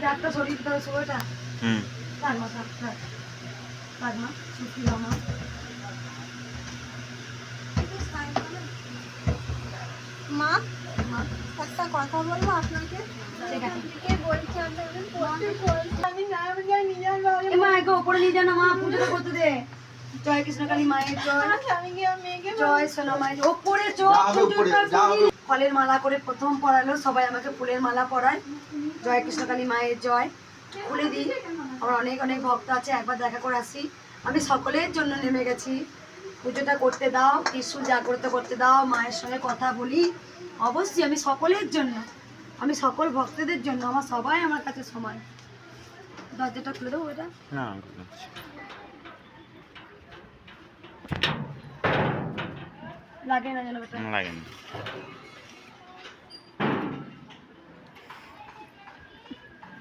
যাত্রা শরীর তো শুভটা থাক মা থাক থাক থাক মা সুখী হও মা। মা একটা কথা বলবো আপনাকে। ঠিক আছে কে বলছে আমি না যাই নিজের বাড়ি এ মা একে ওপরে নিয়ে যা না মা, পুজোটা করতে দে। জয় কৃষ্ণকালী মায়ের জয়, স্বামীকে মেয়েকে জয় সোনা মায়ের ওপরে চোখ ফলের মালা করে প্রথম পরালো, সবাই আমাকে ফুলের মালা পরায়। জয় কৃষ্ণকালী মায়ের জয়, খুলে দিই। আমার অনেক অনেক ভক্ত আছে, একবার দেখা করে আসি। আমি সকলের জন্য নেমে গেছি, পুজোটা করতে দাও, ত্রিশূল জাগ্রত করতে দাও, মায়ের সঙ্গে কথা বলি। অবশ্যই আমি সকলের জন্য, আমি সকল ভক্তদের জন্য, আমার সবাই আমার কাছে সমান। দরজাটা খুলে দেবো এটা লাগে না যেন, লাগে না।